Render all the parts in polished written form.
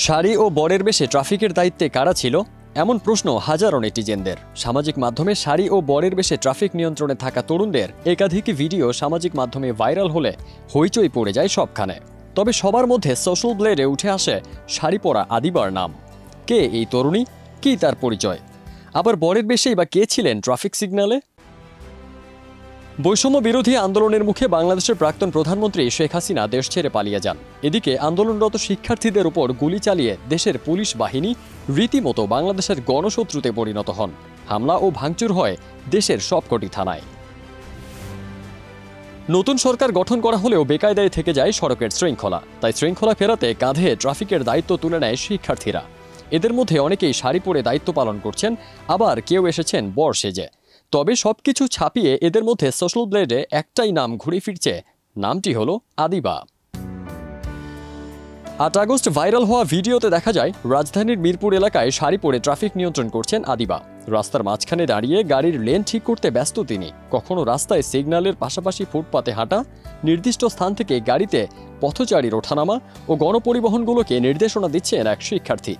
শাড়ি ও বরের বেশে ট্রাফিকের দায়িত্বে কারা ছিল? এমন প্রশ্ন হাজারো নেটিজেনদের। সামাজিক মাধ্যমে শাড়ি ও বরের বেশে ট্রাফিক নিয়ন্ত্রণে থাকা তরুণদের একাধিক ভিডিও সামাজিক মাধ্যমে ভাইরাল হলে হইচই পড়ে যায় সবখানে। তবে সবার মধ্যে সোশ্যাল ব্লেডে উঠে আসে শাড়ি পরা আদিবার নাম। কে এই তরুণী, কি তার পরিচয়? আবার বরের বেশেই বা কে ছিলেন ট্রাফিক সিগন্যালে? বৈষম্য বিরোধী আন্দোলনের মুখে বাংলাদেশের প্রাক্তন প্রধানমন্ত্রী শেখ হাসিনা দেশ ছেড়ে পালিয়ে যান। এদিকে আন্দোলনরত শিক্ষার্থীদের উপর গুলি চালিয়ে দেশের পুলিশ বাহিনী রীতিমতো বাংলাদেশের গণশত্রুতে পরিণত হন। হামলা ও ভাঙচুর হয় দেশের সবকটি থানায়। নতুন সরকার গঠন করা হলেও বেকায়দায় থেকে যায় সড়কের শৃঙ্খলা। তাই শৃঙ্খলা ফেরাতে কাঁধে ট্রাফিকের দায়িত্ব তুলে নেয় শিক্ষার্থীরা। এদের মধ্যে অনেকেই শাড়ি পরে দায়িত্ব পালন করছেন, আবার কেউ এসেছেন বর সেজে। তবে সবকিছু ছাপিয়ে এদের মধ্যে সোশ্যাল ব্লেডে একটাই নাম ঘুরে ফিরছে, নামটি হলো আদিবা। ৮ আগস্ট ভাইরাল হওয়া ভিডিওতে দেখা যায় রাজধানীর মিরপুর এলাকায় শাড়ি পরে ট্রাফিক নিয়ন্ত্রণ করছেন আদিবা। রাস্তার মাঝখানে দাঁড়িয়ে গাড়ির লেন ঠিক করতে ব্যস্ত তিনি। কখনো রাস্তায় সিগন্যালের পাশাপাশি ফুটপাতে হাঁটা, নির্দিষ্ট স্থান থেকে গাড়িতে পথচারীর ওঠানামা ও গণপরিবহনগুলোকে নির্দেশনা দিচ্ছেন এক শিক্ষার্থী।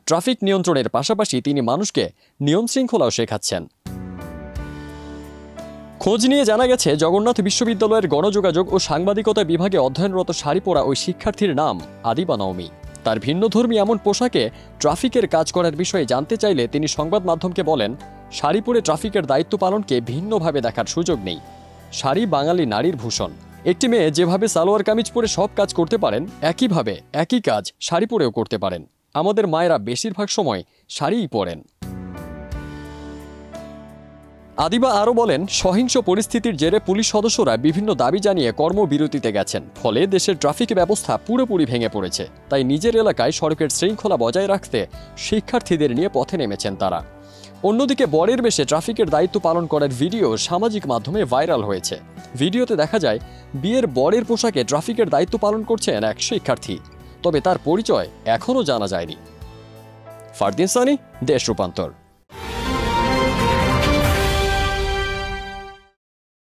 ট্রাফিক নিয়ন্ত্রণের পাশাপাশি তিনি মানুষকে নিয়ম শৃঙ্খলাও শেখাচ্ছেন। খোঁজ নিয়ে জানা গেছে জগন্নাথ বিশ্ববিদ্যালয়ের গণযোগাযোগ ও সাংবাদিকতা বিভাগে অধ্যয়নরত শাড়ি পরা ওই শিক্ষার্থীর নাম আদিবা নওমি। তার ভিন্নধর্মী এমন পোশাকে ট্রাফিকের কাজ করার বিষয়ে জানতে চাইলে তিনি সংবাদ মাধ্যমকে বলেন, শাড়ি পরে ট্রাফিকের দায়িত্ব পালনকে ভিন্নভাবে দেখার সুযোগ নেই। শাড়ি বাঙালি নারীর ভূষণ। একটি মেয়ে যেভাবে সালোয়ার কামিজ পরে সব কাজ করতে পারেন, একইভাবে একই কাজ শাড়ি পরেও করতে পারেন। আমাদের মায়েরা বেশিরভাগ সময় শাড়িই পরেন। আদিবা আরও বলেন, সহিংস পরিস্থিতির জেরে পুলিশ সদস্যরা বিভিন্ন দাবি জানিয়ে কর্মবিরতিতে গেছেন। ফলে দেশের ট্রাফিক ব্যবস্থা পুরোপুরি ভেঙে পড়েছে। তাই নিজের এলাকায় সড়কের শৃঙ্খলা বজায় রাখতে শিক্ষার্থীদের নিয়ে পথে নেমেছেন তারা। অন্যদিকে বরের বেশে ট্রাফিকের দায়িত্ব পালন করার ভিডিও সামাজিক মাধ্যমে ভাইরাল হয়েছে। ভিডিওতে দেখা যায় বিয়ের বরের পোশাকে ট্রাফিকের দায়িত্ব পালন করছেন এক শিক্ষার্থী। তবে তার পরিচয় এখনও জানা যায়নি। ফারদিন সানি, দেশ রূপান্তর।